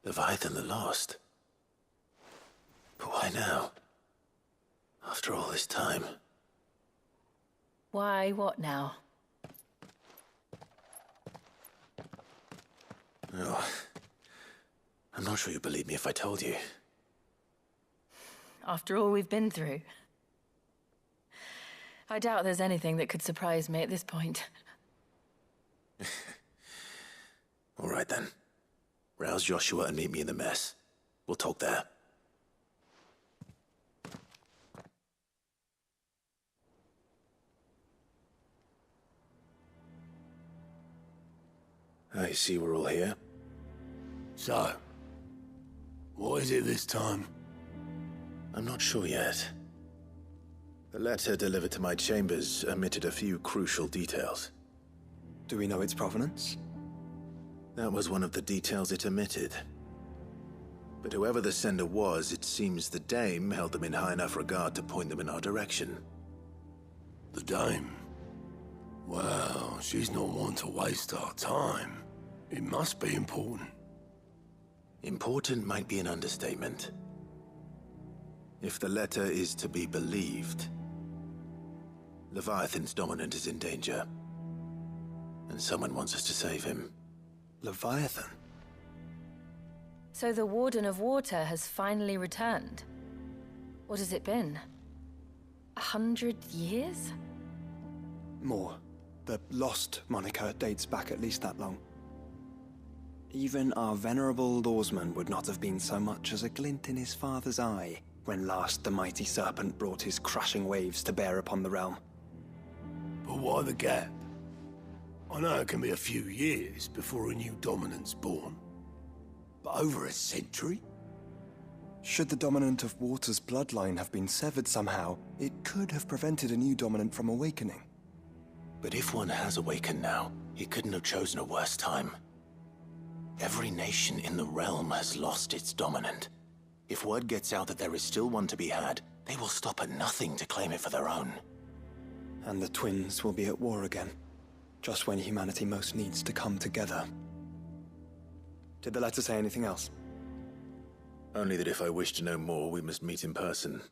Leviathan the Lost. But why now? After all this time. Why, what now? Oh, I'm not sure you'd believe me if I told you. After all we've been through. I doubt there's anything that could surprise me at this point. All right then. Rouse Joshua and meet me in the mess. We'll talk there. I see we're all here. So, what is it this time? I'm not sure yet. The letter delivered to my chambers omitted a few crucial details. Do we know its provenance? That was one of the details it omitted. But whoever the sender was, it seems the Dame held them in high enough regard to point them in our direction. The Dame? Well, she's not one to waste our time. It must be important. Important might be an understatement. If the letter is to be believed, Leviathan's dominant is in danger. And someone wants us to save him. Leviathan? So the Warden of Water has finally returned. What has it been? 100 years? More. The Lost moniker dates back at least that long. Even our venerable lawsman would not have been so much as a glint in his father's eye when last the mighty serpent brought his crushing waves to bear upon the realm. But why the gap? I know it can be a few years before a new dominant's born. But over a century? Should the dominant of Water's bloodline have been severed somehow, it could have prevented a new dominant from awakening. But if one has awakened now, he couldn't have chosen a worse time. Every nation in the realm has lost its dominant. If word gets out that there is still one to be had, they will stop at nothing to claim it for their own. And the twins will be at war again, just when humanity most needs to come together. Did the letter say anything else? Only that if I wish to know more, we must meet in person.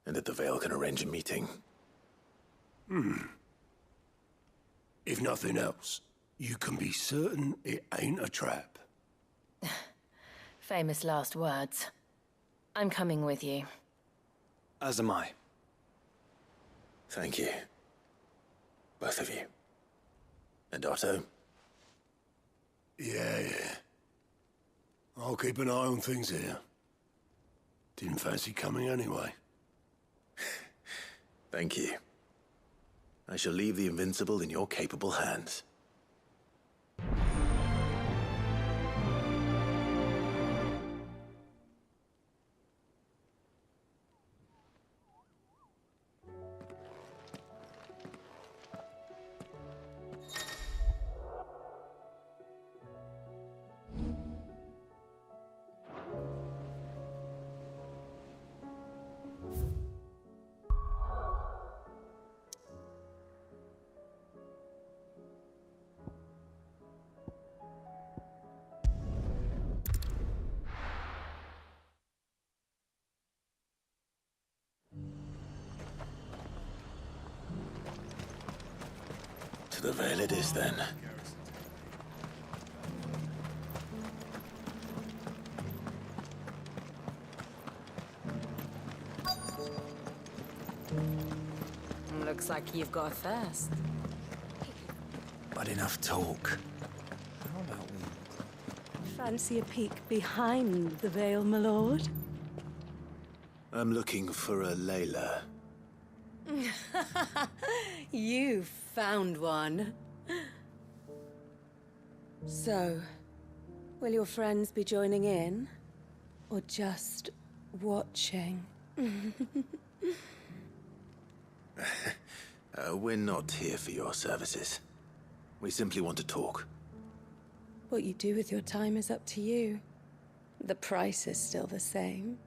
And that the Veil can arrange a meeting. If nothing else, you can be certain it ain't a trap. Famous last words. I'm coming with you. As am I. Thank you. Both of you. And Otto? Yeah. I'll keep an eye on things here. Didn't fancy coming anyway. Thank you. I shall leave the Invincible in your capable hands. To the Veil it is, then. Looks like you've got a thirst. But enough talk. How about we... Fancy a peek behind the veil, my lord? I'm looking for a Leyla. You found one. So, will your friends be joining in? Or just watching? We're not here for your services. We simply want to talk. What you do with your time is up to you. The price is still the same.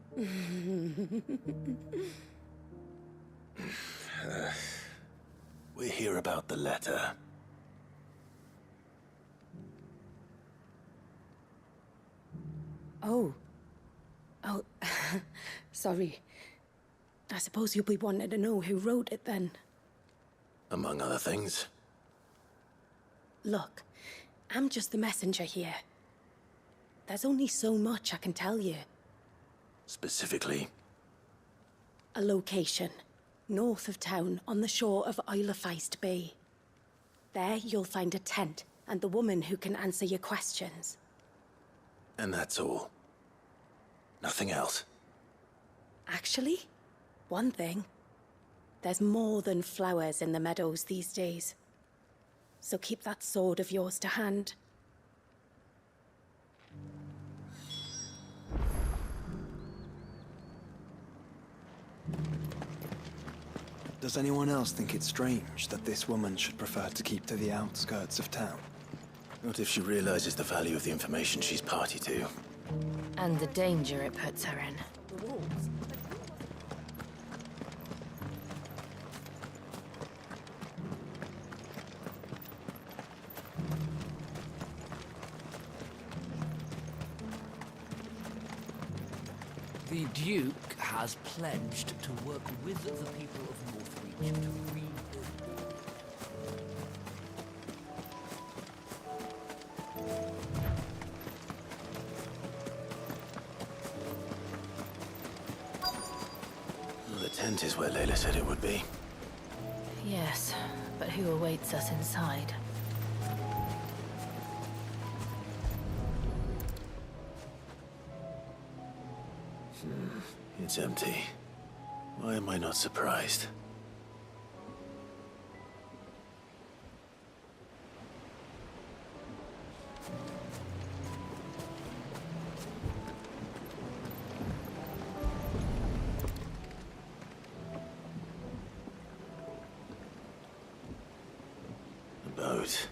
We're here about the letter. Oh. Oh, sorry. I suppose you'll be wanting to know who wrote it then. Among other things. Look, I'm just the messenger here. There's only so much I can tell you. Specifically? A location, north of town, on the shore of Isle of Feist Bay. There you'll find a tent, and the woman who can answer your questions. And that's all? Nothing else? Actually, one thing. There's more than flowers in the meadows these days. So keep that sword of yours to hand. Does anyone else think it's strange that this woman should prefer to keep to the outskirts of town? Not if she realizes the value of the information she's party to. And the danger it puts her in. The Duke has pledged to work with the people of Northreach to rebuild. The tent is where Leyla said it would be. Yes, but who awaits us inside? It's empty. Why am I not surprised? A boat.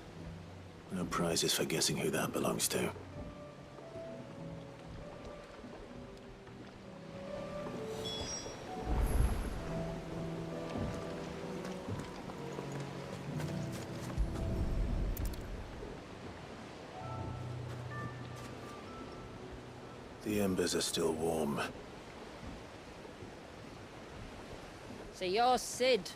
No prizes for guessing who that belongs to. The embers are still warm. So you're Sid.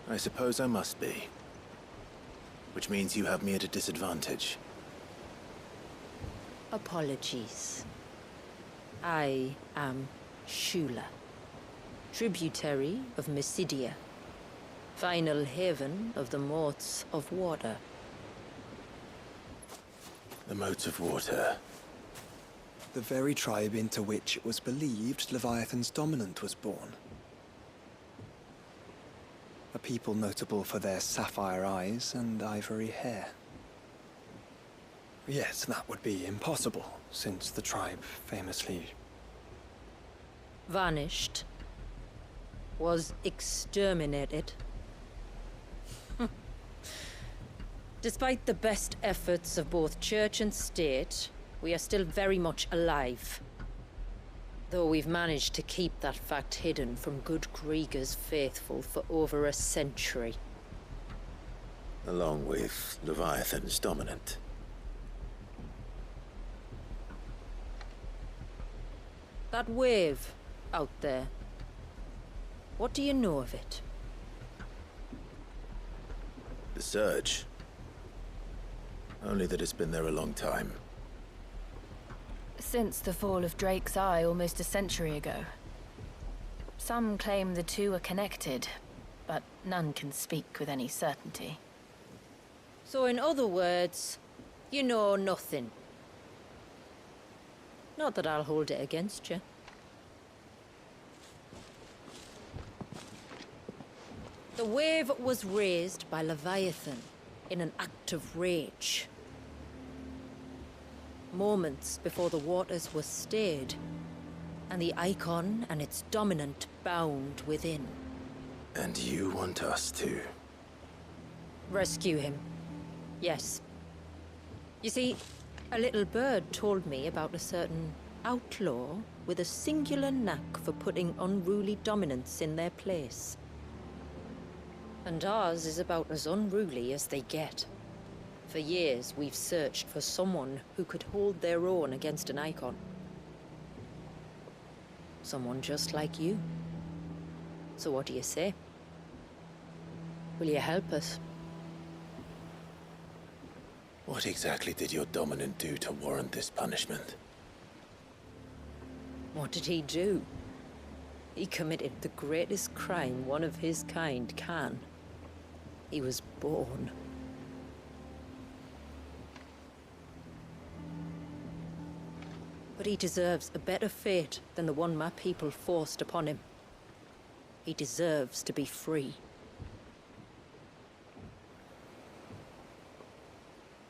I suppose I must be. Which means you have me at a disadvantage. Apologies. I am Shula, tributary of Mysidia, final haven of the Motes of Water. The Motes of Water. The very tribe into which it was believed Leviathan's dominant was born. A people notable for their sapphire eyes and ivory hair. Yes, that would be impossible, since the tribe famously... Vanished. Was exterminated. Despite the best efforts of both church and state, we are still very much alive. Though we've managed to keep that fact hidden from good Krieger's faithful for over a century. Along with Leviathan's dominant. That wave out there. What do you know of it? The Surge. Only that it's been there a long time. Since the fall of Drake's Eye almost a century ago. Some claim the two are connected, but none can speak with any certainty. So in other words, you know nothing. Not that I'll hold it against you. The wave was raised by Leviathan in an act of rage. Moments before the waters were stayed, and the Eikon and its dominant bound within. And you want us to? Rescue him. Yes. You see, a little bird told me about a certain outlaw with a singular knack for putting unruly dominants in their place. And ours is about as unruly as they get. For years, we've searched for someone who could hold their own against an Eikon. Someone just like you. So what do you say? Will you help us? What exactly did your dominant do to warrant this punishment? What did he do? He committed the greatest crime one of his kind can. He was born. But he deserves a better fate than the one my people forced upon him. He deserves to be free.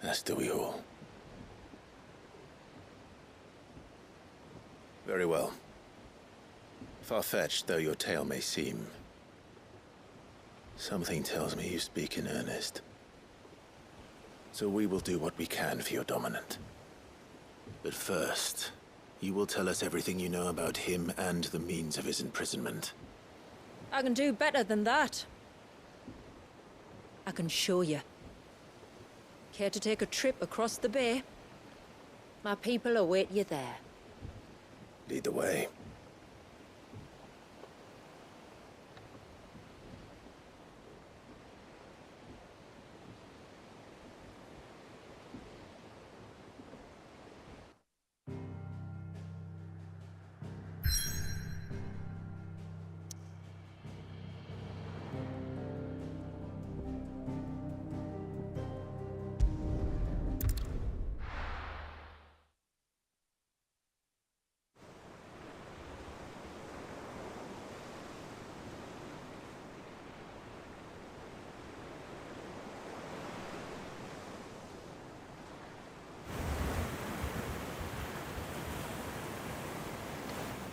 As do we all. Very well. Far-fetched though your tale may seem, something tells me you speak in earnest. So we will do what we can for your dominant. But first, you will tell us everything you know about him and the means of his imprisonment. I can do better than that. I can show you. Care to take a trip across the bay? My people await you there. Lead the way.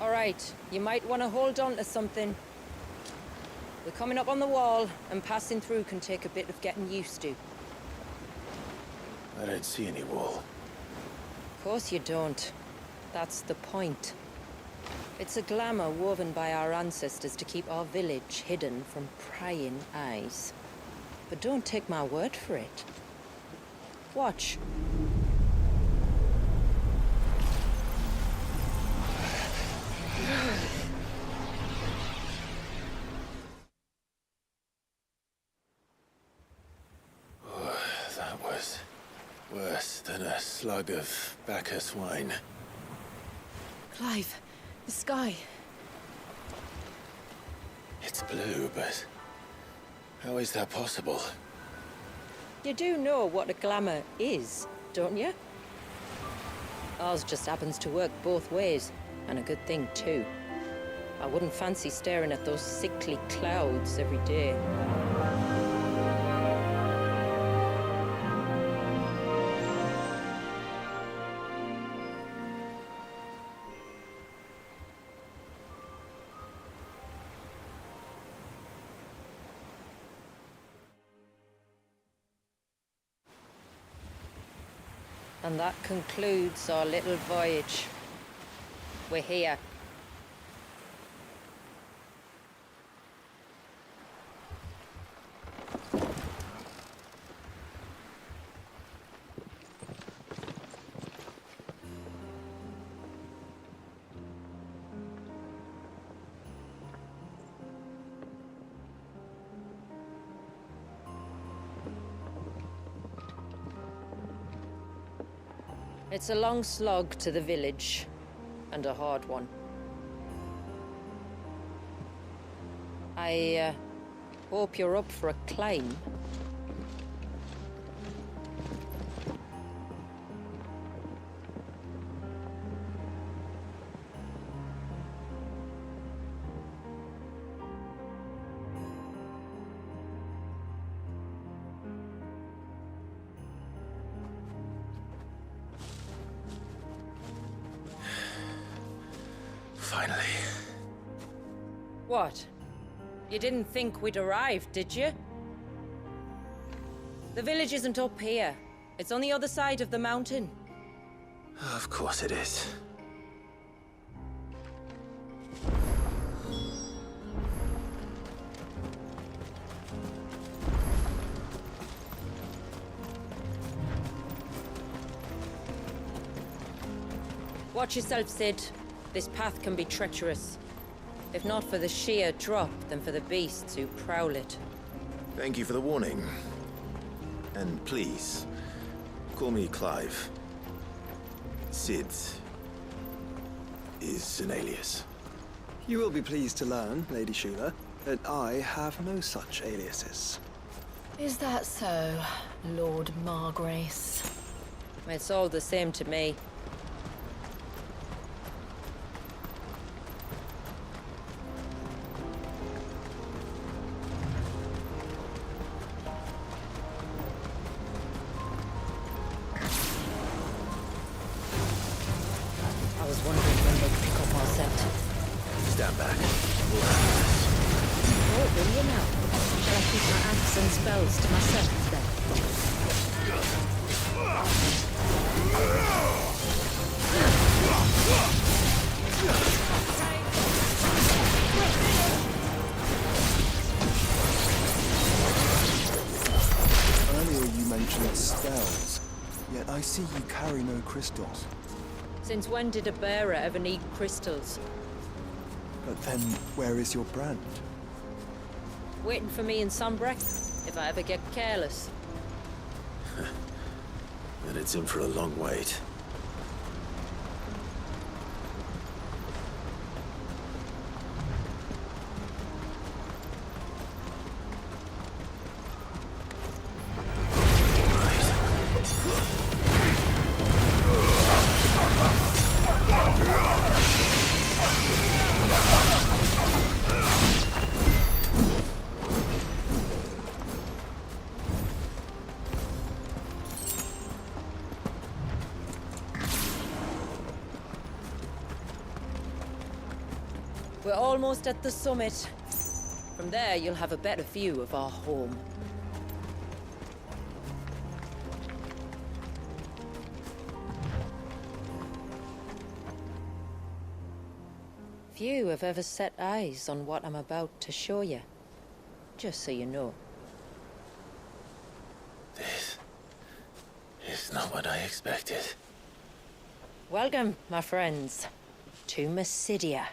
All right, you might want to hold on to something. We're coming up on the wall, and passing through can take a bit of getting used to. I don't see any wall. Of course you don't. That's the point. It's a glamour woven by our ancestors to keep our village hidden from prying eyes. But don't take my word for it. Watch. That was worse than a slug of Bacchus wine. Clive, the sky. It's blue, but how is that possible? You do know what a glamour is, don't you? Ours just happens to work both ways, and a good thing too. I wouldn't fancy staring at those sickly clouds every day. And that concludes our little voyage. We're here. It's a long slog to the village, and a hard one. I hope you're up for a climb. Finally. What? You didn't think we'd arrived, did you? The village isn't up here. It's on the other side of the mountain. Of course it is. Watch yourself, Sid. This path can be treacherous. If not for the sheer drop, then for the beasts who prowl it. Thank you for the warning. And please, call me Clive. Sid is an alias. You will be pleased to learn, Lady Shula, that I have no such aliases. Is that so, Lord Margrace? It's all the same to me. I was wondering when they'd pick up our scent. Stand back. We'll handle this. Oh, will you now? Shall I keep my acts and spells to myself then? Earlier you mentioned spells, yet I see you carry no crystals. Since when did a bearer ever need crystals? But then, where is your brand? Waiting for me in Sunbreck, if I ever get careless. Then it's in for a long wait. We're almost at the summit. From there, you'll have a better view of our home. Few have ever set eyes on what I'm about to show you. Just so you know. This is not what I expected. Welcome, my friends, to Mysidia.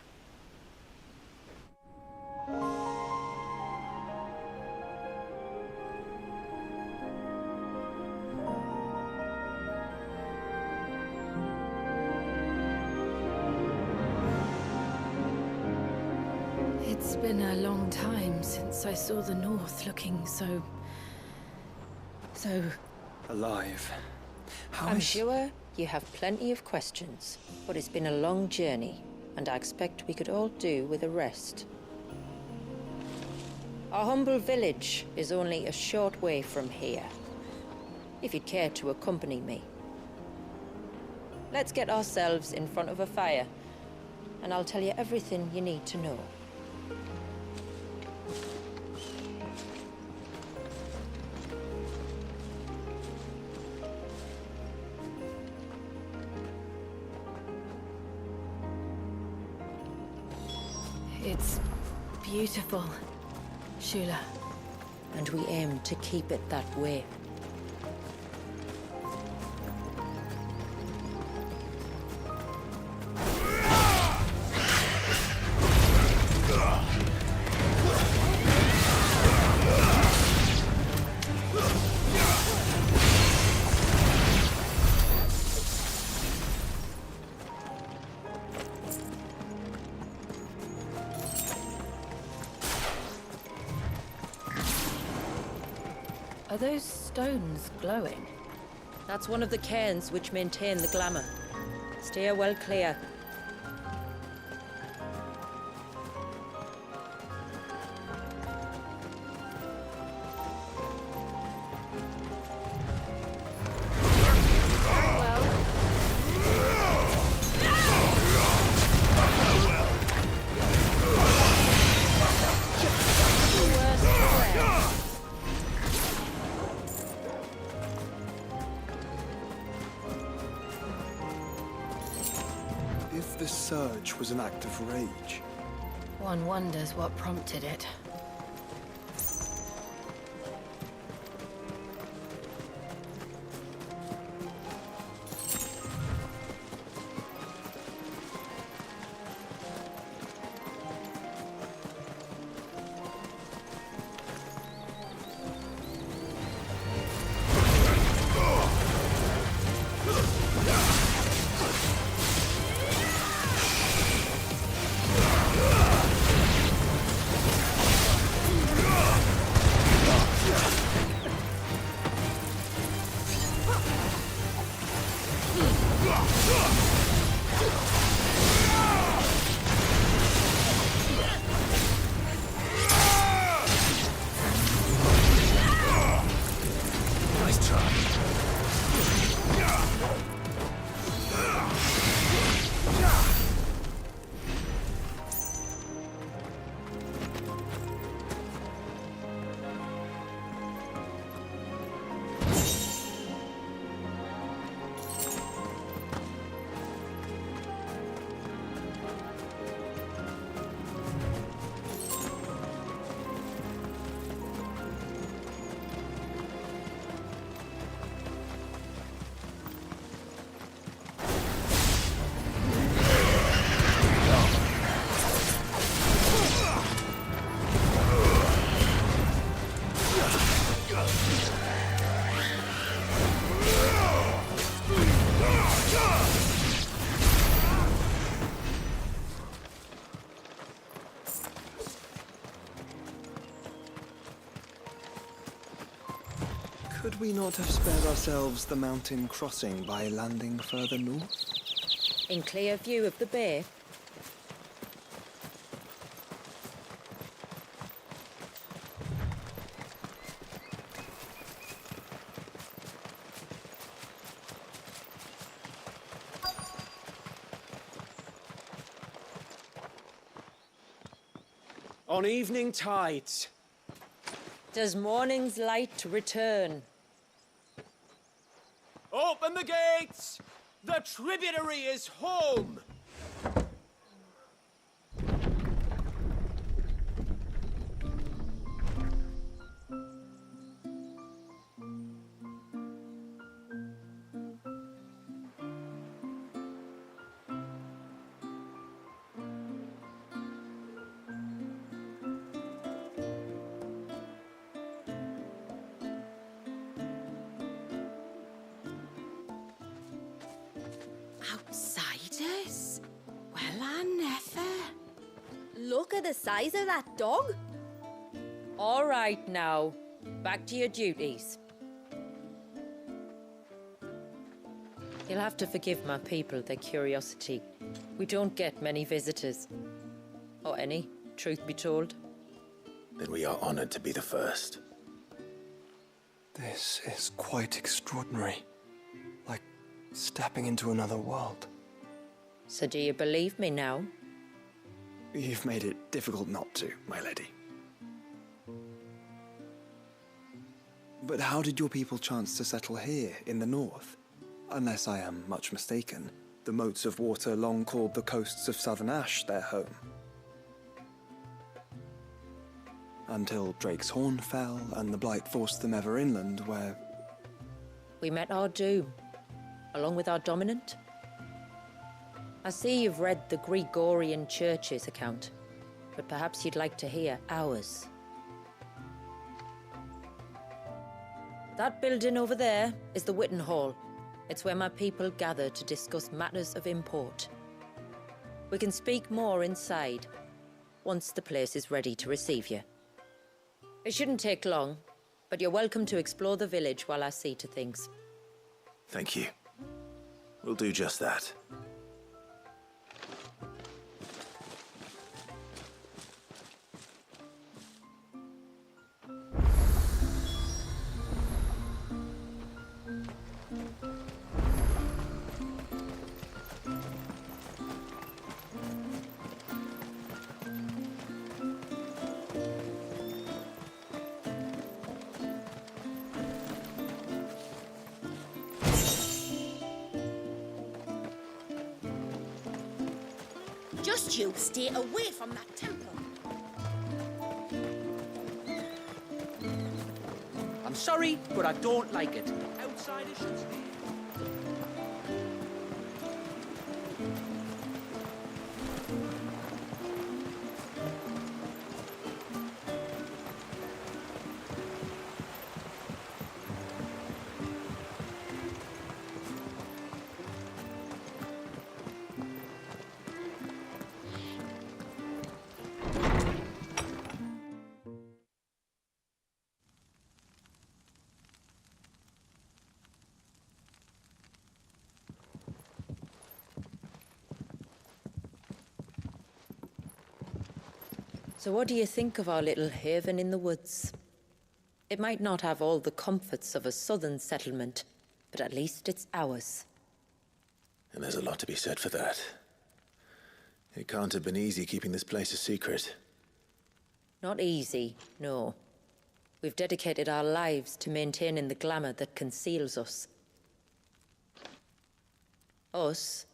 It's been a long time since I saw the North looking so... Alive. I'm sure you have plenty of questions, but it's been a long journey, and I expect we could all do with a rest. Our humble village is only a short way from here, if you'd care to accompany me. Let's get ourselves in front of a fire, and I'll tell you everything you need to know. It's beautiful, Shula. And we aim to keep it that way. Are those stones glowing? That's one of the cairns which maintain the glamour. Steer well clear. If the surge was an act of rage, One wonders what prompted it. we not have spared ourselves the mountain crossing by landing further north? In clear view of the bay? On evening tides. Does morning's light return? Open the gates! The tributary is home! Outsiders? Well, I never. Look at the size of that dog. All right now, back to your duties. You'll have to forgive my people their curiosity. We don't get many visitors. Or any, truth be told. Then we are honored to be the first. This is quite extraordinary. Like stepping into another world. So do you believe me now? You've made it difficult not to, my lady. But how did your people chance to settle here in the north? Unless I am much mistaken, the moats of water long called the coasts of southern Ash their home. Until Drake's Horn fell and the Blight forced them ever inland, where... We met our doom, along with our dominant. I see you've read the Gregorian Church's account, but perhaps you'd like to hear ours. That building over there is the witanhall. It's where my people gather to discuss matters of import. We can speak more inside, once the place is ready to receive you. It shouldn't take long, but you're welcome to explore the village while I see to things. Thank you. We'll do just that. Just you stay away from that temple. I'm sorry, but I don't like it. Outsiders should stay. So what do you think of our little haven in the woods? It might not have all the comforts of a southern settlement, but at least it's ours. And there's a lot to be said for that. It can't have been easy keeping this place a secret. Not easy, no. We've dedicated our lives to maintaining the glamour that conceals us. Us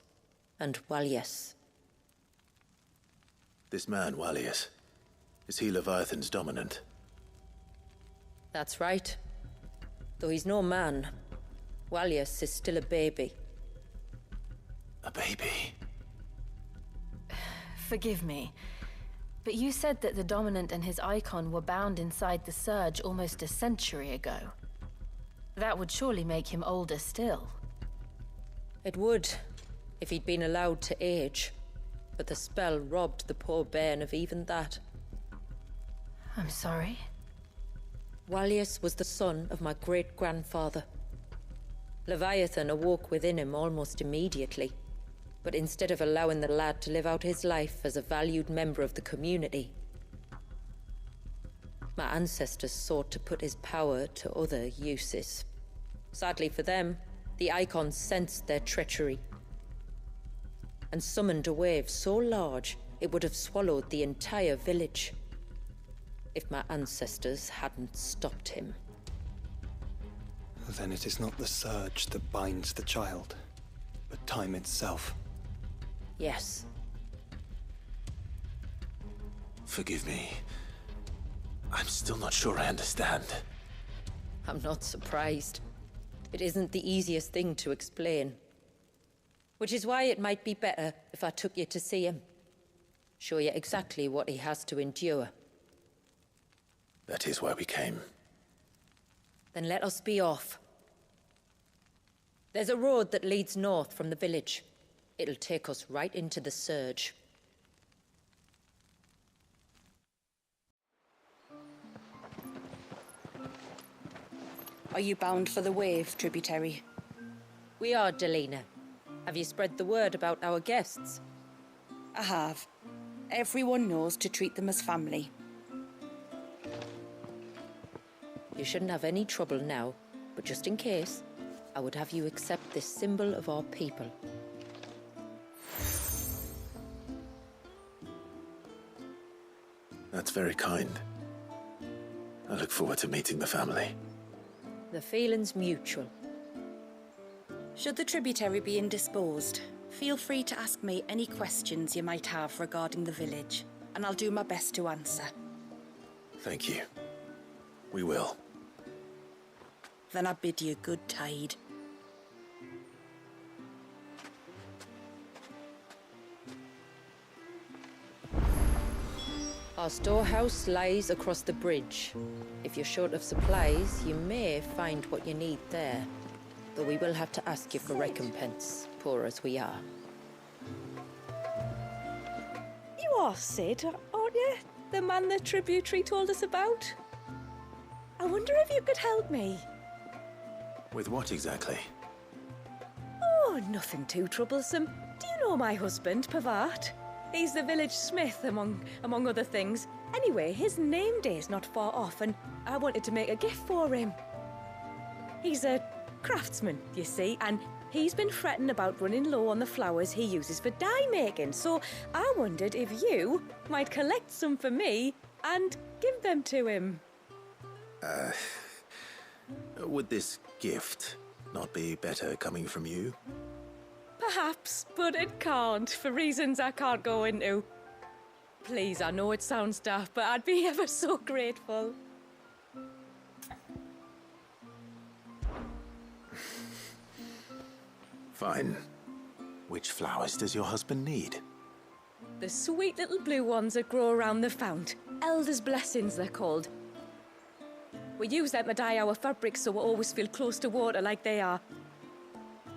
and Walyas. This man, Walyas, is he Leviathan's dominant? That's right. Though he's no man, Walyas is still a baby. A baby? Forgive me, but you said that the Dominant and his Eikon were bound inside the Surge almost a century ago. That would surely make him older still. It would, if he'd been allowed to age. But the spell robbed the poor bairn of even that. I'm sorry. Walius was the son of my great-grandfather. Leviathan awoke within him almost immediately, but instead of allowing the lad to live out his life as a valued member of the community, my ancestors sought to put his power to other uses. Sadly for them, the Eikons sensed their treachery and summoned a wave so large it would have swallowed the entire village if my ancestors hadn't stopped him. Then it is not the surge that binds the child, but time itself. Yes. Forgive me. I'm still not sure I understand. I'm not surprised. It isn't the easiest thing to explain. Which is why it might be better if I took you to see him. Show you exactly what he has to endure. That is why we came. Then let us be off. There's a road that leads north from the village. It'll take us right into the surge. Are you bound for the wave, tributary? We are, Delina. Have you spread the word about our guests? I have. Everyone knows to treat them as family. You shouldn't have any trouble now, but just in case, I would have you accept this symbol of our people. That's very kind. I look forward to meeting the family. The feeling's mutual. Should the tributary be indisposed, feel free to ask me any questions you might have regarding the village, and I'll do my best to answer. Thank you. We will. Then I bid you good tide. Our storehouse lies across the bridge. If you're short of supplies, you may find what you need there. Though we will have to ask you for recompense, poor as we are. You are Sid, aren't you? The man the tributary told us about? I wonder if you could help me. With what exactly? Oh, nothing too troublesome. Do you know my husband, Pavat? He's the village smith, among other things. Anyway, his name day's not far off, and I wanted to make a gift for him. He's a craftsman, you see, and he's been fretting about running low on the flowers he uses for dye making, so I wondered if you might collect some for me and give them to him. Would this gift not be better coming from you? Perhaps, but it can't, for reasons I can't go into. Please, I know it sounds daft, but I'd be ever so grateful. Fine. Which flowers does your husband need? The sweet little blue ones that grow around the fount. Elder's blessings, they're called. We use them to dye our fabrics so we always feel close to water like they are.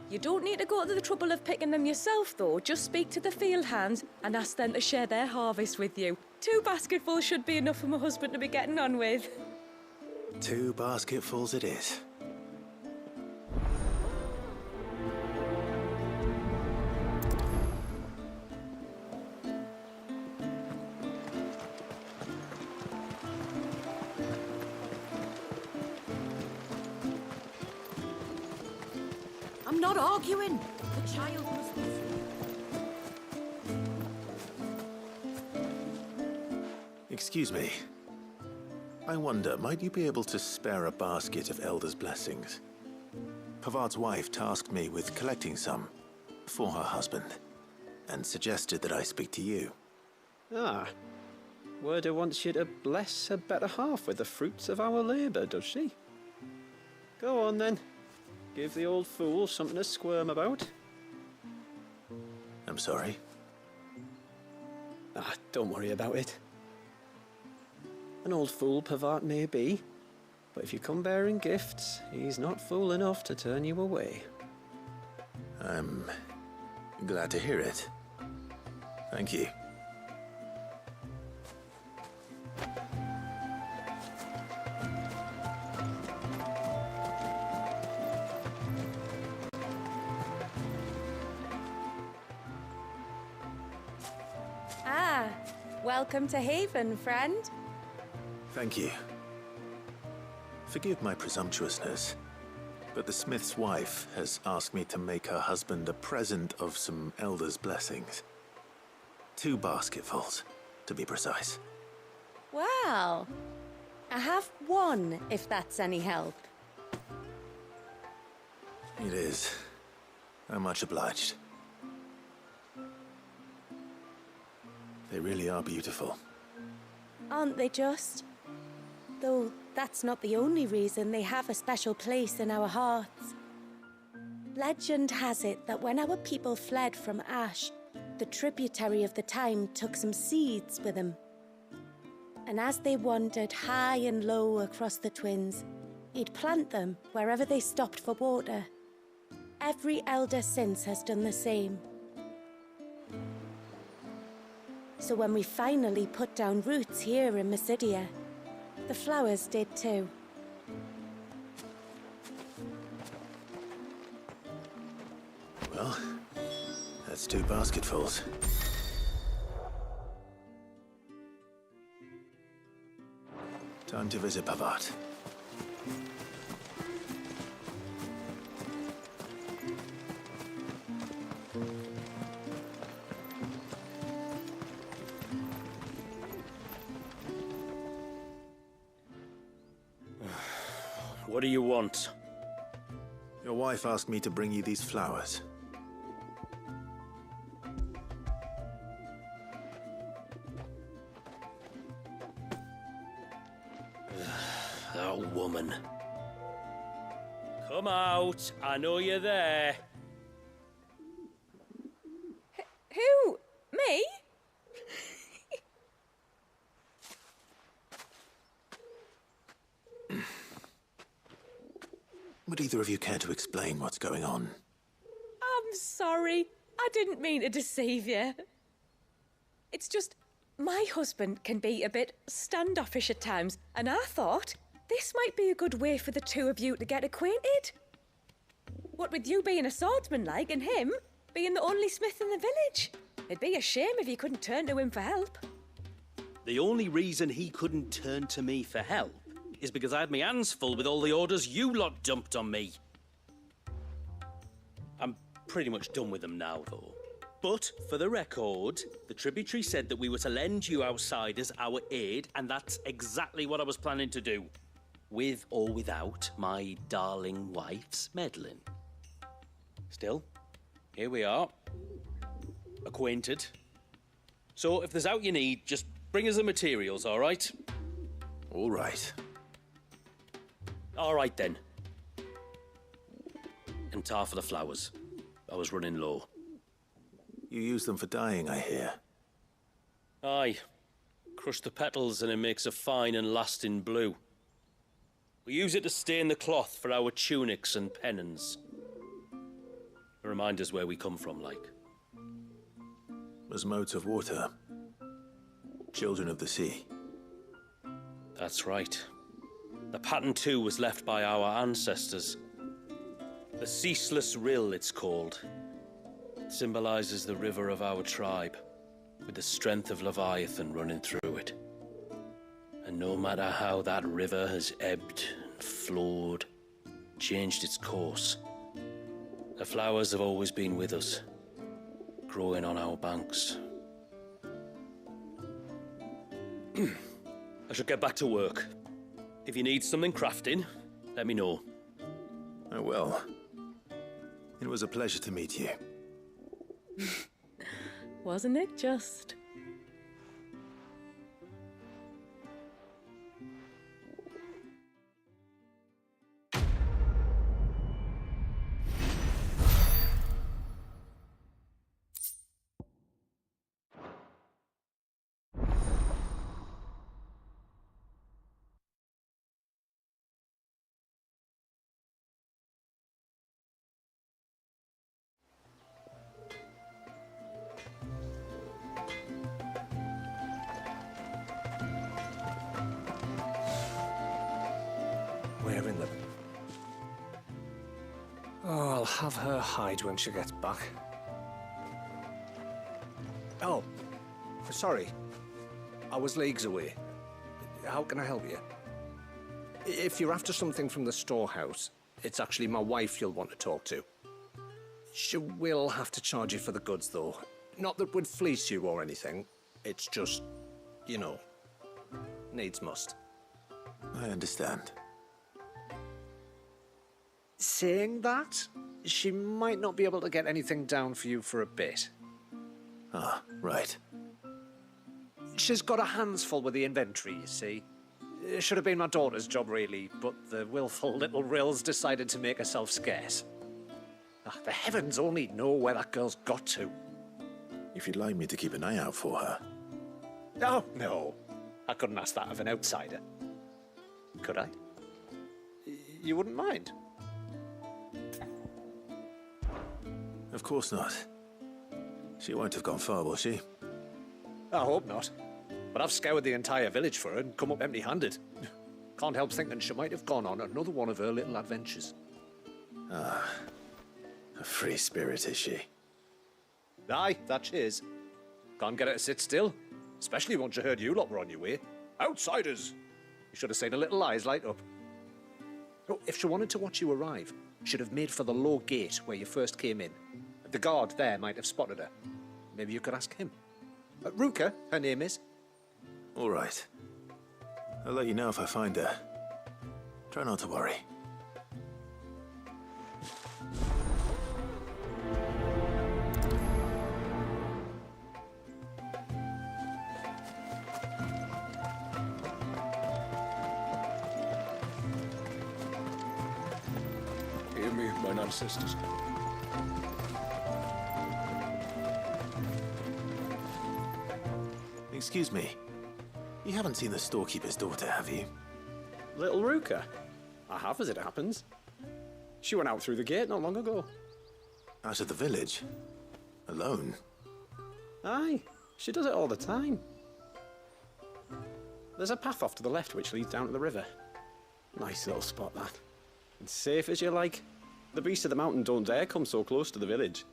You don't need to go to the trouble of picking them yourself, though. Just speak to the field hands and ask them to share their harvest with you. 2 basketfuls should be enough for my husband to be getting on with. 2 basketfuls it is. I'm not arguing. The child must be free. Excuse me. I wonder, might you be able to spare a basket of Elder's blessings? Pavart's wife tasked me with collecting some for her husband, and suggested that I speak to you. Ah. Werda wants you to bless her better half with the fruits of our labour, does she? Go on then. Give the old fool something to squirm about. I'm sorry. Ah, don't worry about it. An old fool Pavart may be, but if you come bearing gifts, he's not fool enough to turn you away. I'm glad to hear it. Thank you. Welcome to Haven, friend. Thank you. Forgive my presumptuousness, but the smith's wife has asked me to make her husband a present of some elders' blessings. 2 basketfuls, to be precise. Well, I have 1, if that's any help. It is. I'm much obliged. They really are beautiful. Aren't they just? Though that's not the only reason they have a special place in our hearts. Legend has it that when our people fled from Ash, the tributary of the time took some seeds with them. And as they wandered high and low across the Twins, he'd plant them wherever they stopped for water. Every elder since has done the same. So when we finally put down roots here in Mysidia, the flowers did too. Well, that's 2 basketfuls. Time to visit Pavat. What do you want? Your wife asked me to bring you these flowers. That woman. Come out. I know you're there. Who? Me? Would either of you care to explain what's going on? I'm sorry. I didn't mean to deceive you. It's just, my husband can be a bit standoffish at times, and I thought this might be a good way for the 2 of you to get acquainted. What with you being a swordsman like, and him being the only smith in the village. It'd be a shame if you couldn't turn to him for help. The only reason he couldn't turn to me for help is because I had my hands full with all the orders you lot dumped on me. I'm pretty much done with them now, though. But, for the record, the tributary said that we were to lend you outsiders our aid, and that's exactly what I was planning to do. With or without my darling wife's meddling. Still, here we are. Acquainted. So, if there's out you need, just bring us the materials, all right? All right. All right, then. And tar for the flowers. I was running low. You use them for dyeing, I hear. Aye. Crush the petals and it makes a fine and lasting blue. We use it to stain the cloth for our tunics and pennons. To remind us where we come from, like. As modes of water. Children of the sea. That's right. The pattern too was left by our ancestors. The Ceaseless Rill, it's called. It symbolizes the river of our tribe, with the strength of Leviathan running through it. And no matter how that river has ebbed and flowed, changed its course, the flowers have always been with us, growing on our banks. I should get back to work. If you need something crafting, let me know. I will. It was a pleasure to meet you. Wasn't it just? Where in the... Oh, I'll have her hide when she gets back. Oh, sorry. I was leagues away. How can I help you? If you're after something from the storehouse, it's actually my wife you'll want to talk to. She will have to charge you for the goods, though. Not that we'd fleece you or anything. It's just, you know, needs must. I understand. Saying that, she might not be able to get anything down for you for a bit. Ah, right. She's got her hands full with the inventory, you see. It should have been my daughter's job, really, but the willful little Rills decided to make herself scarce. The heavens only know where that girl's got to. If you'd like me to keep an eye out for her. Oh, no. I couldn't ask that of an outsider. Could I? You wouldn't mind? Of course not. She won't have gone far, will she? I hope not. But I've scoured the entire village for her and come up empty-handed. Can't help thinking she might have gone on another one of her little adventures. Ah, a free spirit, is she? Aye, that she is. Can't get her to sit still, especially once you heard you lot were on your way. Outsiders! You should have seen her little eyes light up. Oh, if she wanted to watch you arrive, she'd have made for the low gate where you first came in. The guard there might have spotted her. Maybe you could ask him. Ruka, her name is. All right. I'll let you know if I find her. Try not to worry. Hear me, mine ancestors. Excuse me. You haven't seen the storekeeper's daughter, have you? Little Ruka? I have, as it happens. She went out through the gate not long ago. Out of the village? Alone? Aye, she does it all the time. There's a path off to the left which leads down to the river. Nice little spot, that. And safe as you like. The beasts of the mountain don't dare come so close to the village.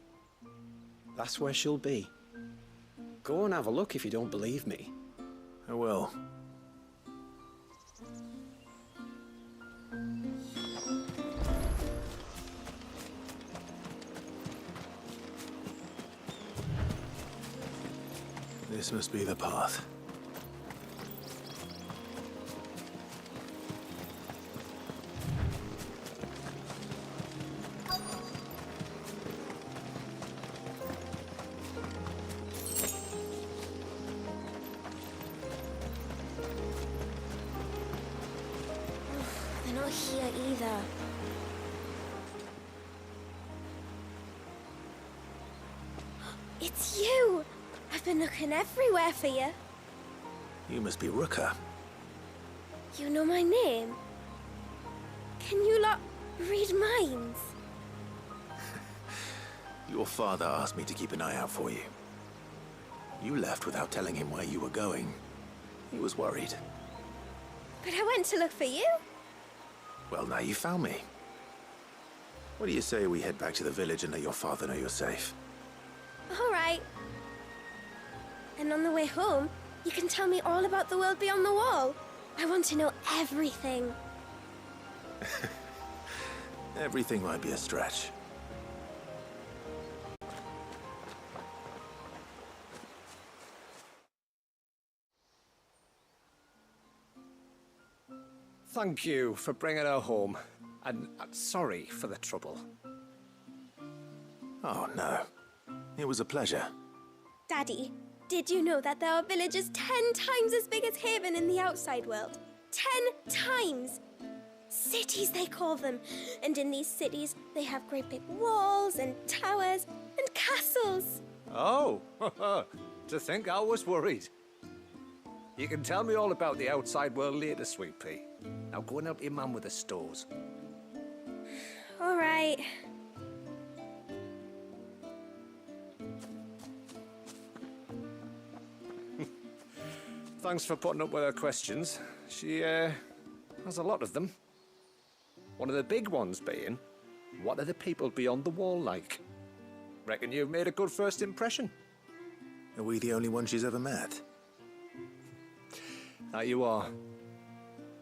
That's where she'll be. Go and have a look if you don't believe me. I will. This must be the path. They're not here either. It's you! I've been looking everywhere for you. You must be Ruka. You know my name? Can you lot read minds? Your father asked me to keep an eye out for you. You left without telling him where you were going. He was worried. But I went to look for you. Well, now you found me. What do you say we head back to the village and let your father know you're safe? All right. And on the way home, you can tell me all about the world beyond the wall. I want to know everything. Everything might be a stretch. Thank you for bringing her home. And sorry for the trouble. Oh, no. It was a pleasure. Daddy, did you know that there are villages 10 times as big as Haven in the outside world? 10 times! Cities, they call them. And in these cities, they have great big walls and towers and castles. Oh, to think I was worried. You can tell me all about the outside world later, Sweet Pea. Now go and help your mum with the stores. All right. Thanks for putting up with her questions. She, has a lot of them. One of the big ones being, what are the people beyond the wall like? Reckon you've made a good first impression. Are we the only one she's ever met? That you are.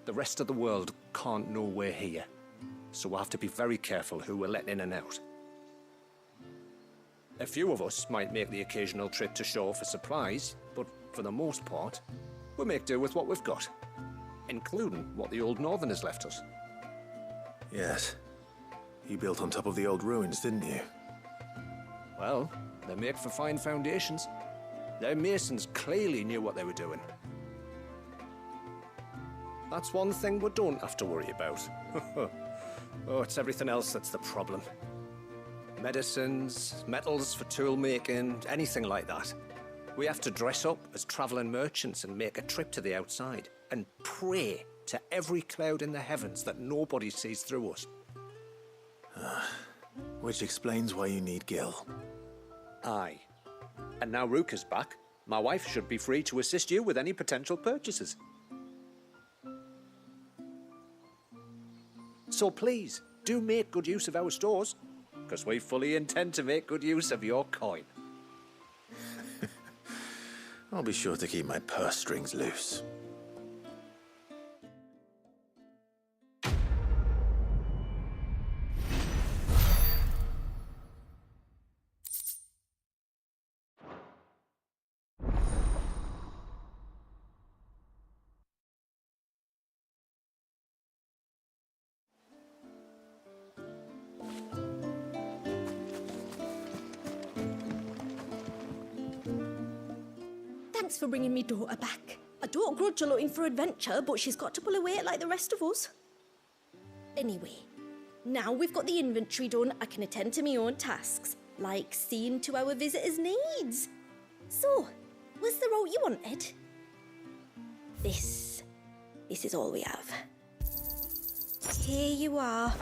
The rest of the world can't know we're here, so we'll have to be very careful who we're letting in and out. A few of us might make the occasional trip to shore for supplies, but for the most part, we'll make do with what we've got, including what the old Northerners left us. Yes. You built on top of the old ruins, didn't you? Well, they're made for fine foundations. Their masons clearly knew what they were doing. That's one thing we don't have to worry about. Oh, it's everything else that's the problem. Medicines, metals for tool making, anything like that. We have to dress up as traveling merchants and make a trip to the outside and pray to every cloud in the heavens that nobody sees through us. Which explains why you need Gil. Aye. And now Ruka's back, my wife should be free to assist you with any potential purchases. So please, do make good use of our stores, because we fully intend to make good use of your coin. I'll be sure to keep my purse strings loose. Thanks for bringing me daughter back. I don't grudge her looking for adventure, but she's got to pull her weight like the rest of us. Anyway, now we've got the inventory done, I can attend to my own tasks, like seeing to our visitors' needs. So, was the route you wanted? This is all we have. Here you are.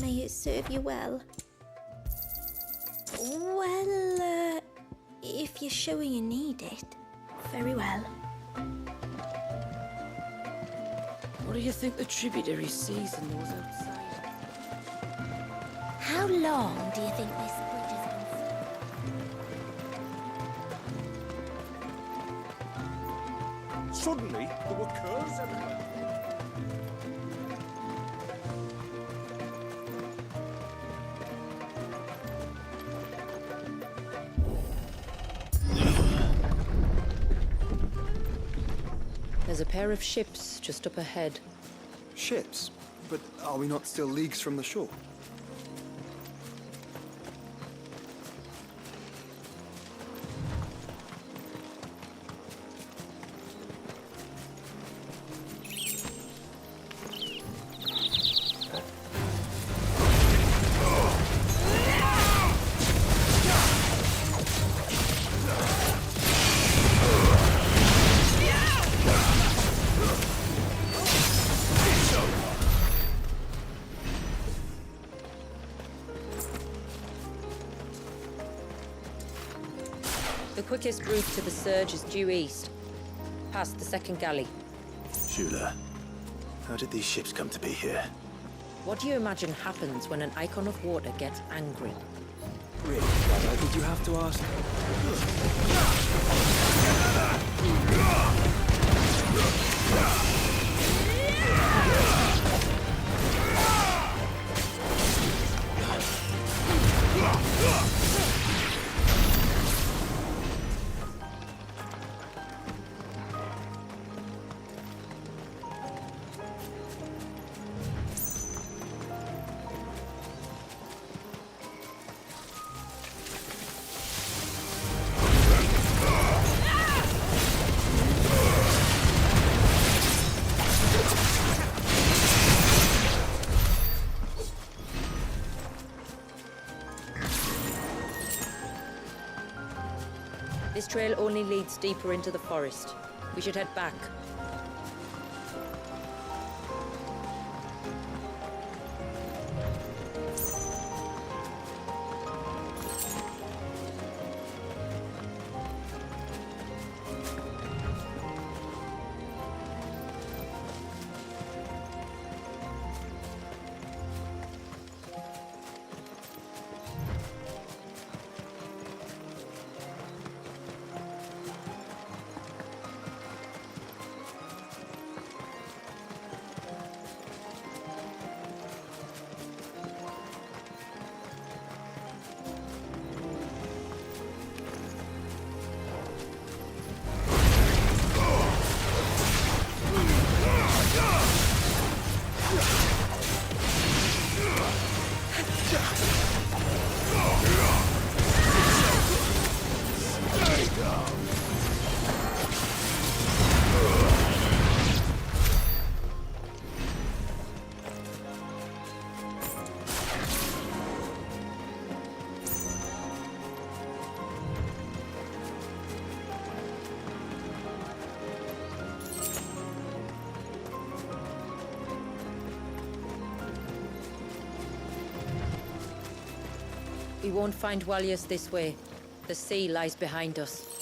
May it serve you well. Well, if you're sure you need it, very well. What do you think the tributary sees in those outside? How long do you think this bridge has been? Suddenly, there were curves everywhere. There's a pair of ships just up ahead. Ships? But are we not still leagues from the shore? The quickest route to the surge is due east, past the second galley. Shula, how did these ships come to be here? What do you imagine happens when an icon of water gets angry? Really, Brother, did you have to ask? This trail only leads deeper into the forest. We should head back. We won't find Walius this way. The sea lies behind us.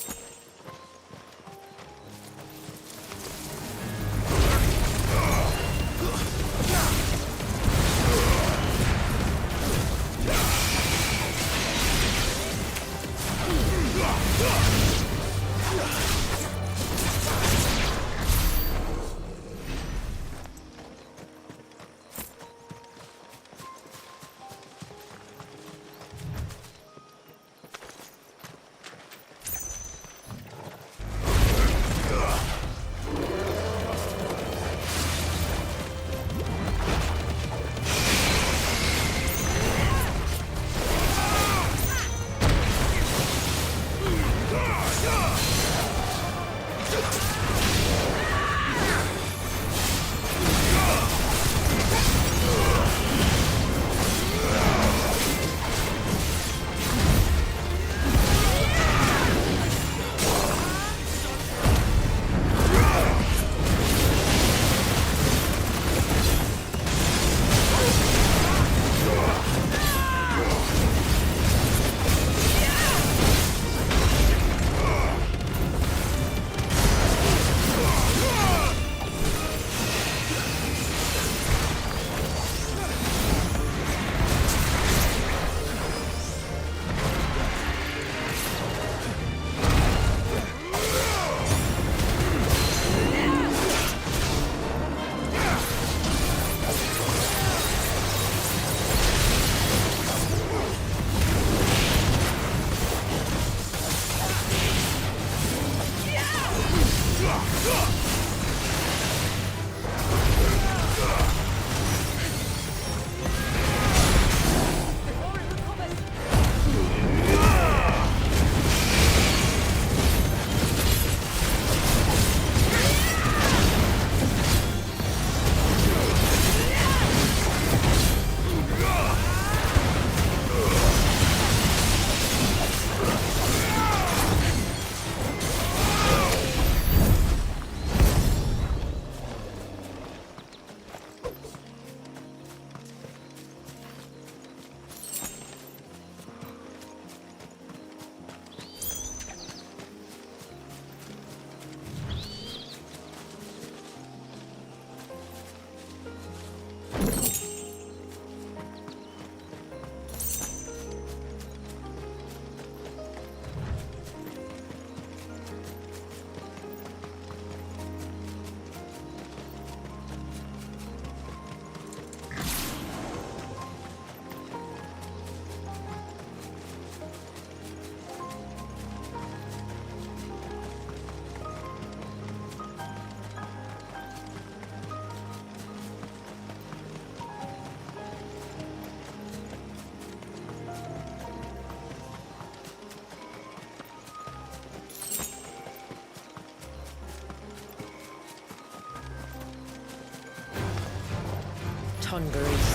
Converse.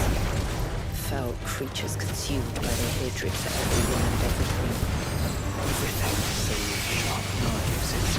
Foul creatures consumed by their hatred for everyone and everything. Everything save sharp knives, it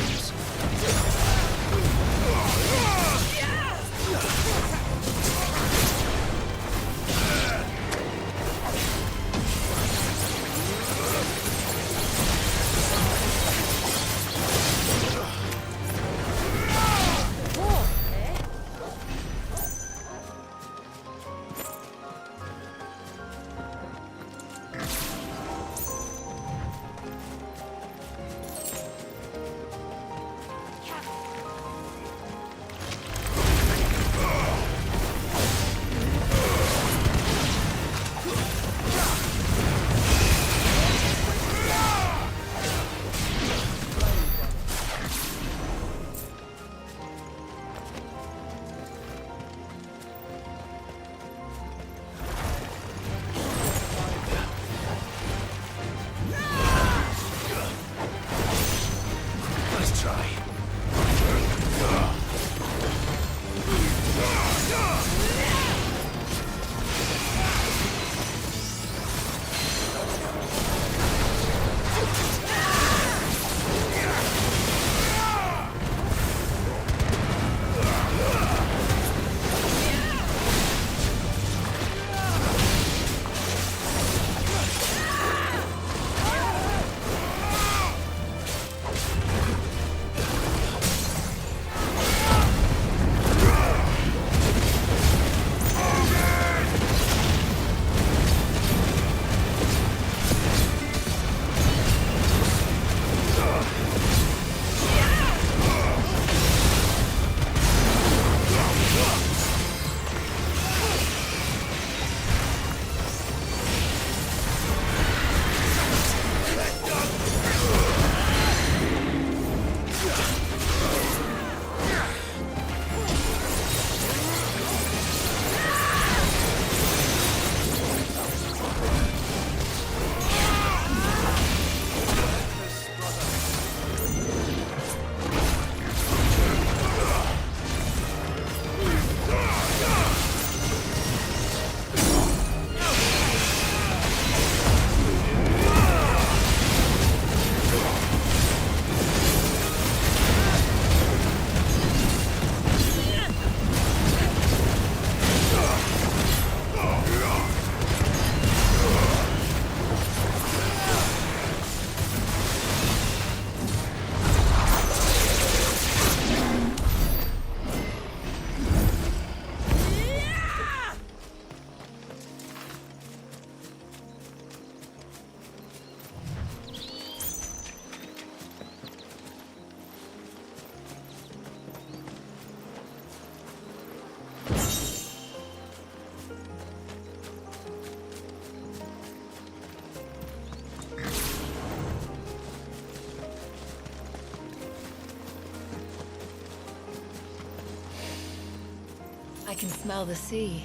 can smell the sea.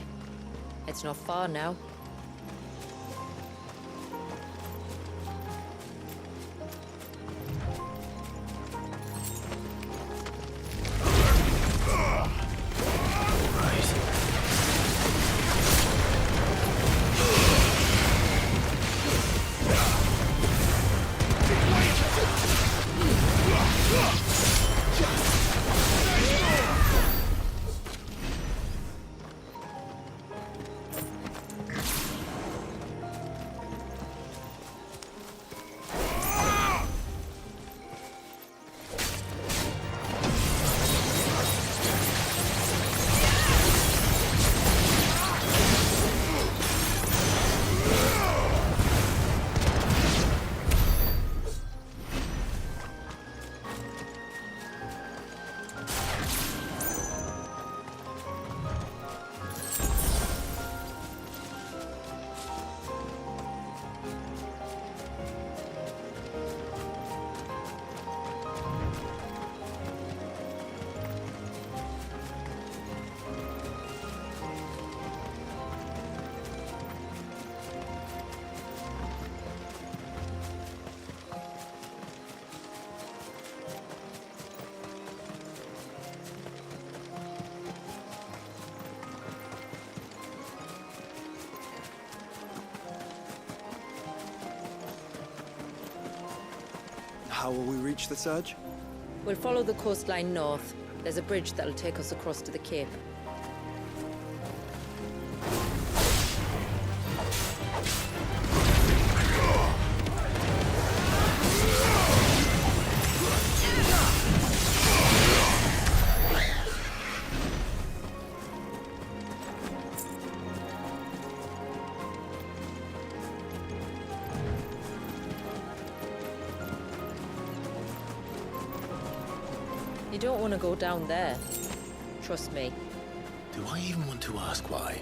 It's not far now. How will we reach the surge? We'll follow the coastline north. There's a bridge that'll take us across to the cape. You don't want to go down there. Trust me. Do I even want to ask why?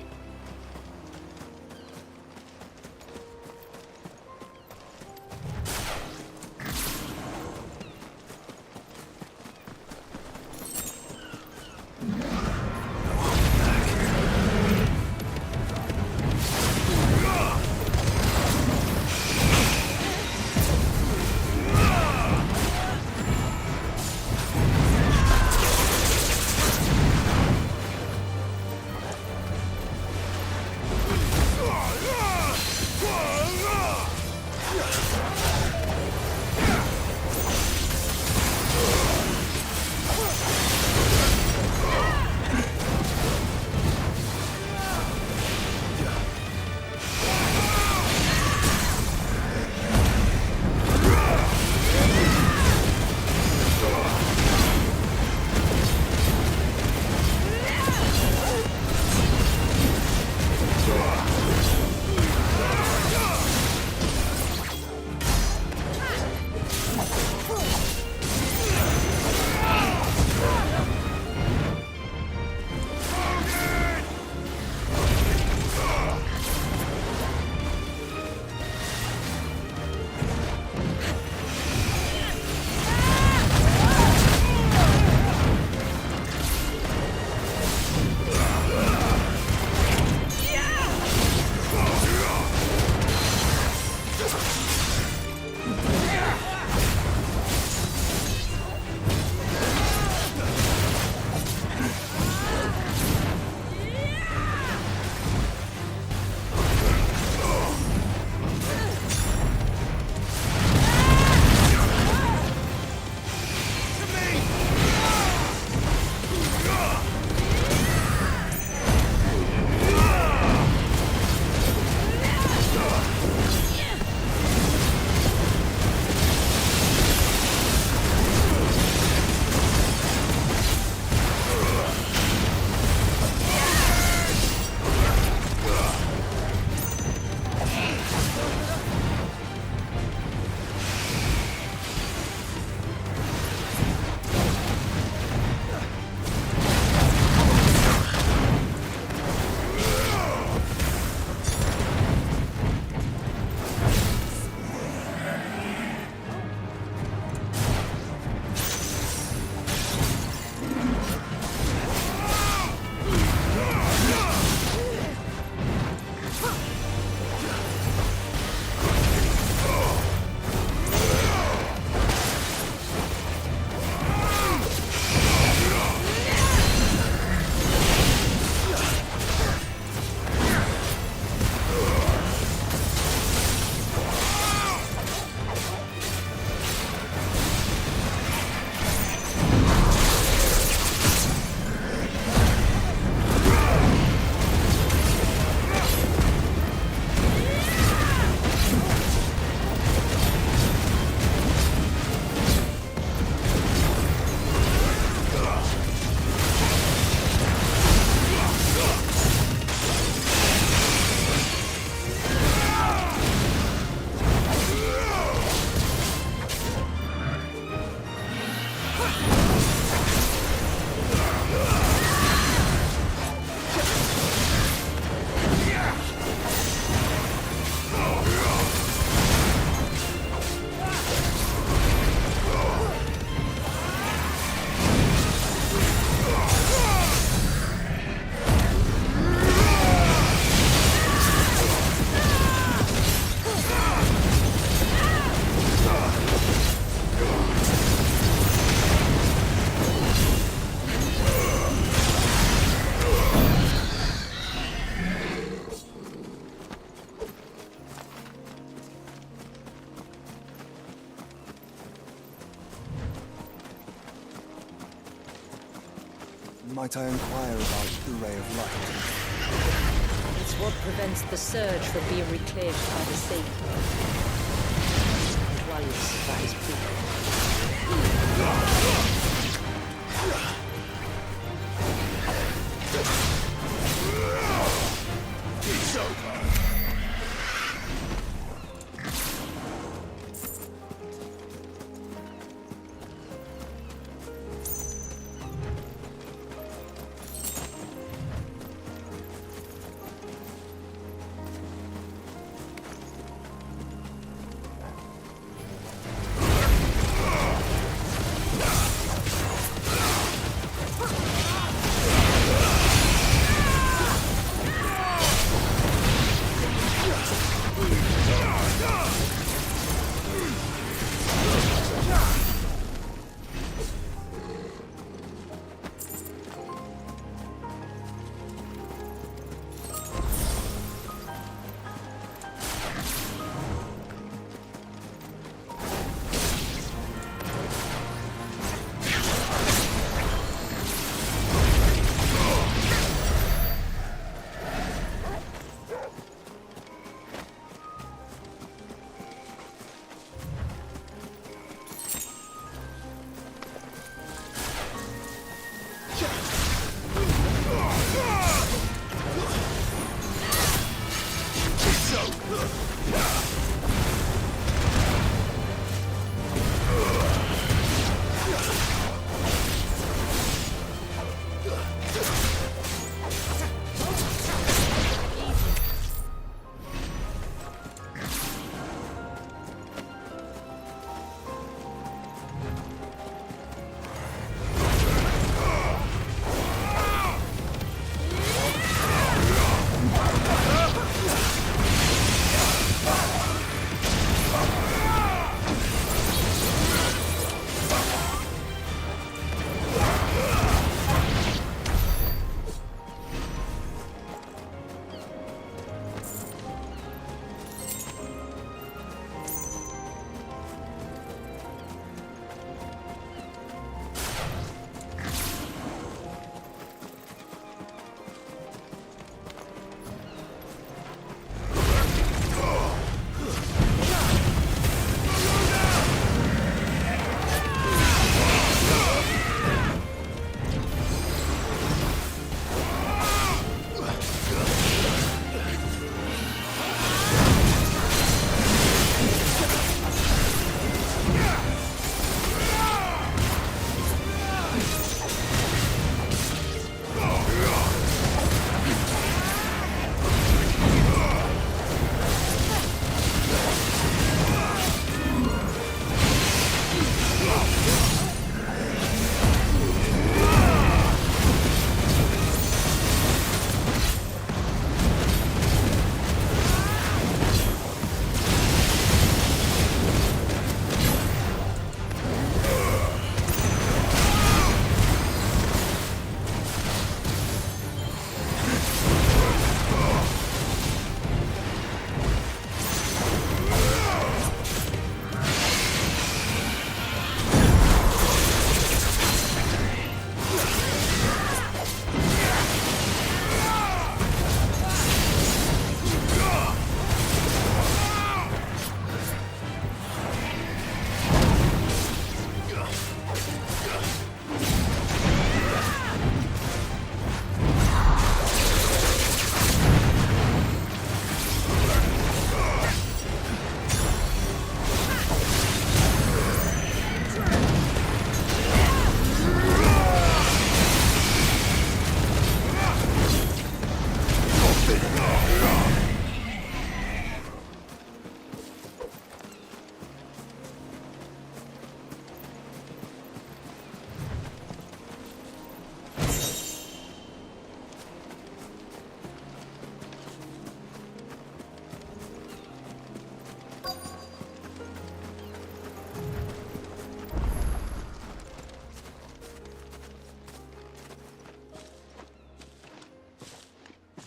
Might I inquire about the Ray of Light? It's what prevents the surge from being reclaimed by the sea. Once that is proven. It's over.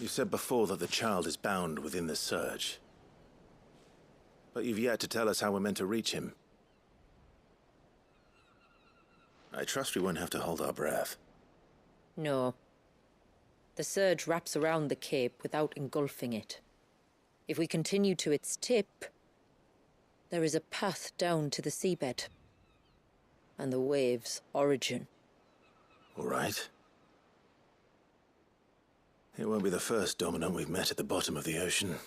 You said before that the child is bound within the surge. But you've yet to tell us how we're meant to reach him. I trust we won't have to hold our breath. No. The surge wraps around the cape without engulfing it. If we continue to its tip, there is a path down to the seabed. And the wave's origin. All right. It won't be the first dominant we've met at the bottom of the ocean.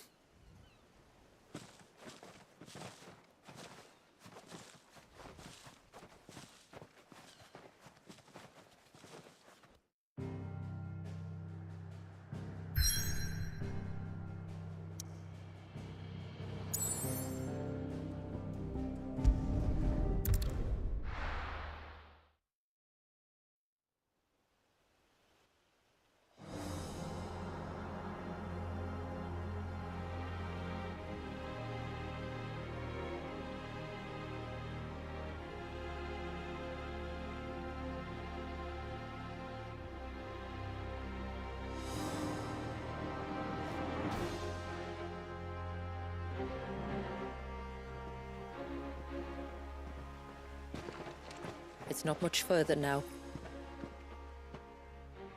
It's not much further now.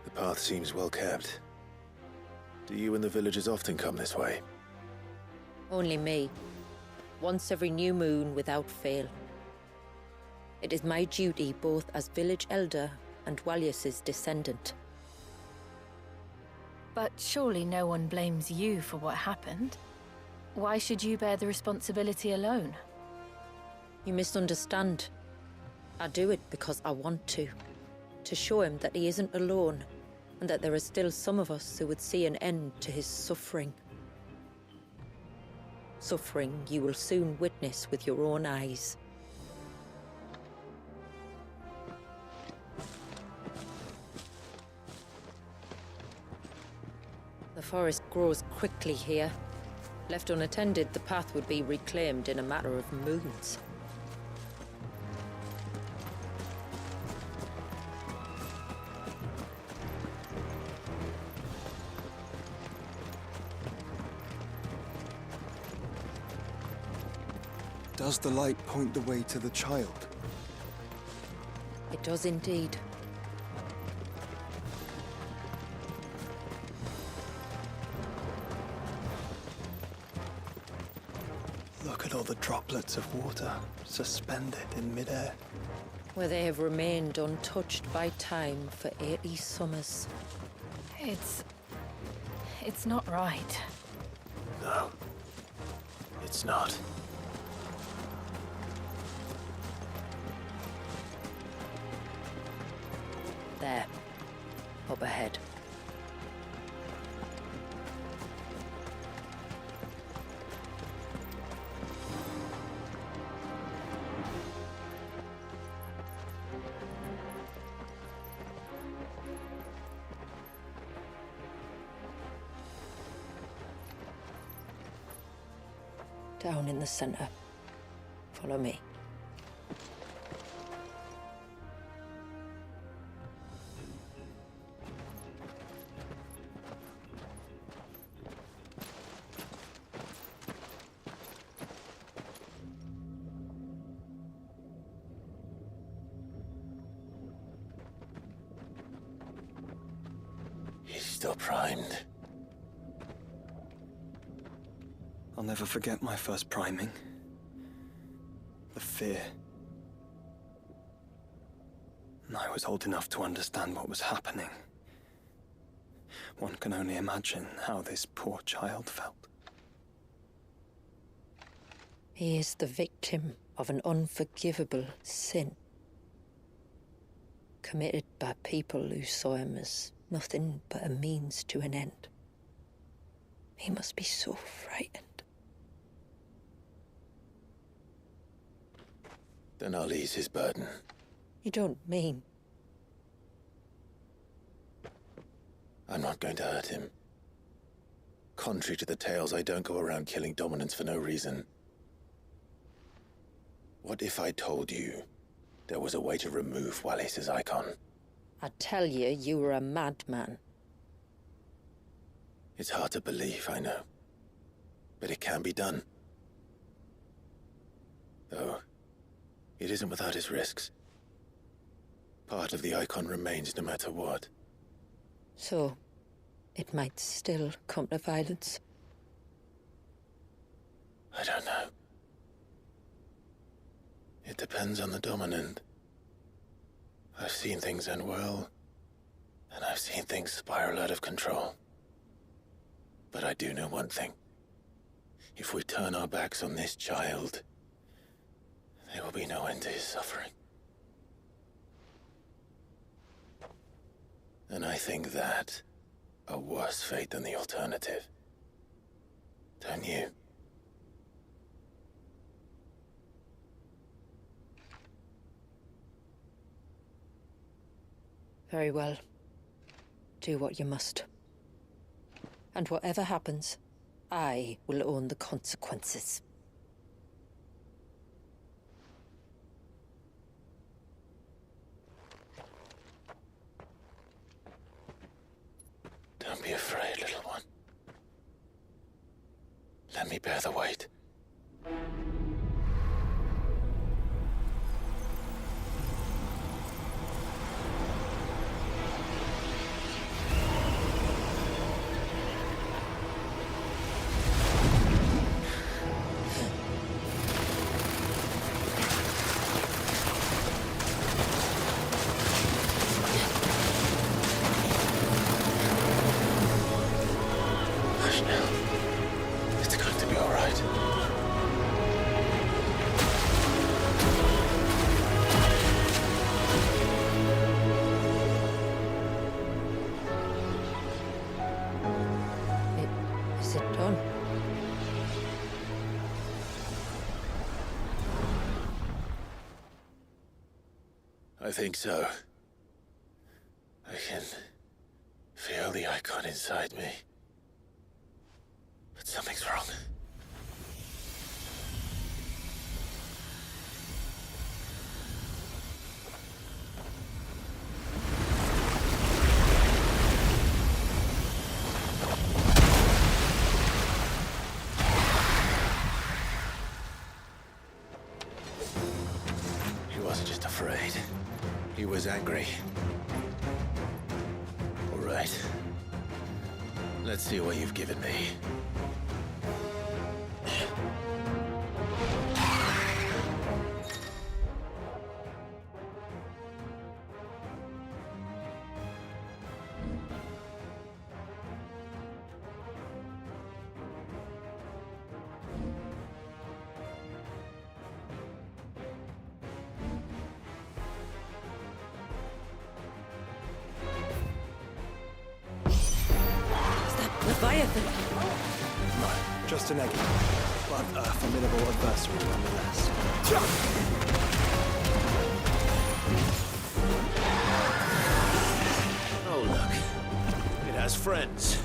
The path seems well kept. Do you and the villagers often come this way? Only me. Once every new moon without fail. It is my duty both as village elder and Walius's descendant. But surely no one blames you for what happened. Why should you bear the responsibility alone? You misunderstand. I do it because I want to show him that he isn't alone, and that there are still some of us who would see an end to his suffering. Suffering you will soon witness with your own eyes. The forest grows quickly here. Left unattended, the path would be reclaimed in a matter of moons. Does the light point the way to the child? It does indeed. Look at all the droplets of water suspended in midair. Where they have remained untouched by time for 80 summers. It's not right. No. It's not. There. Up ahead. Down in the center. Follow me. He's still primed. I'll never forget my first priming. The fear. And I was old enough to understand what was happening. One can only imagine how this poor child felt. He is the victim of an unforgivable sin. Committed by people who saw him as nothing but a means to an end. He must be so frightened. Then I'll ease his burden. You don't mean? I'm not going to hurt him. Contrary to the tales, I don't go around killing dominants for no reason. What if I told you there was a way to remove Walius's Eikon? I tell you, you were a madman. It's hard to believe, I know. But it can be done. Though, it isn't without its risks. Part of the Eikon remains no matter what. So, it might still come to violence. I don't know. It depends on the dominant. I've seen things end well, and I've seen things spiral out of control. But I do know one thing. If we turn our backs on this child, there will be no end to his suffering. And I think that a worse fate than the alternative. Don't you? Very well. Do what you must. And whatever happens, I will own the consequences. Don't be afraid, little one. Let me bear the weight. I think so. I can feel the Eikon inside me. But something's wrong. He wasn't just afraid. He was angry. All right. Let's see what you've given me. Leviathan! No, just an egg, but a formidable adversary nonetheless. Oh, look. It has friends.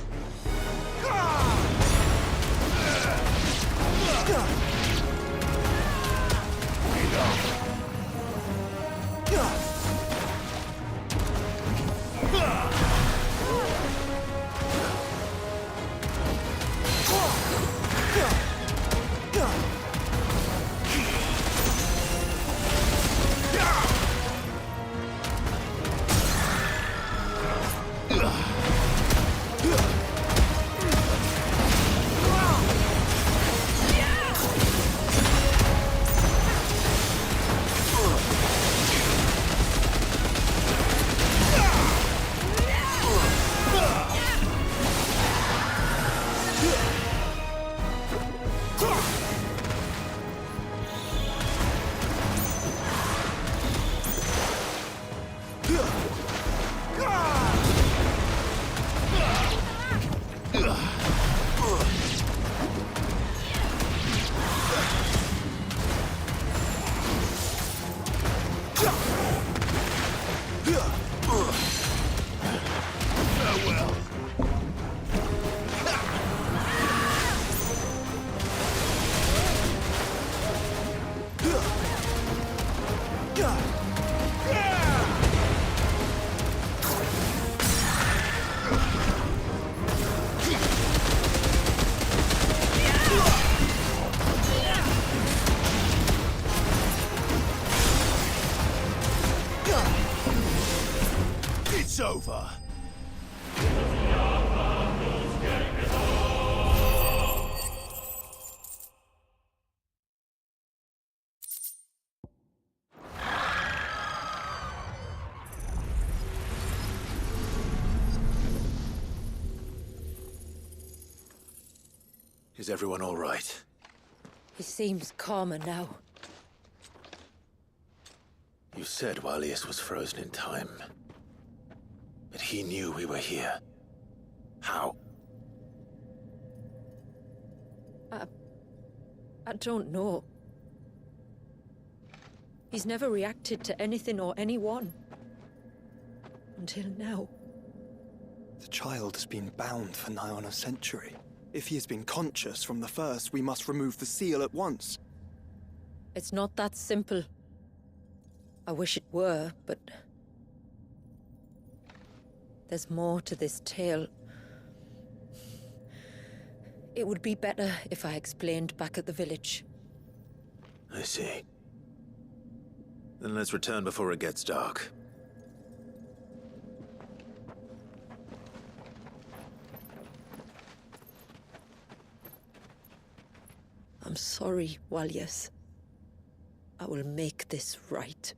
It's over. Is everyone all right? He seems calmer now. You said Walius was frozen in time. But he knew we were here. How? I don't know. He's never reacted to anything or anyone. Until now. The child has been bound for nigh on a century. If he has been conscious from the first, we must remove the seal at once. It's not that simple. I wish it were, but... there's more to this tale. It would be better if I explained back at the village. I see. Then let's return before it gets dark. I'm sorry, Walius. I will make this right.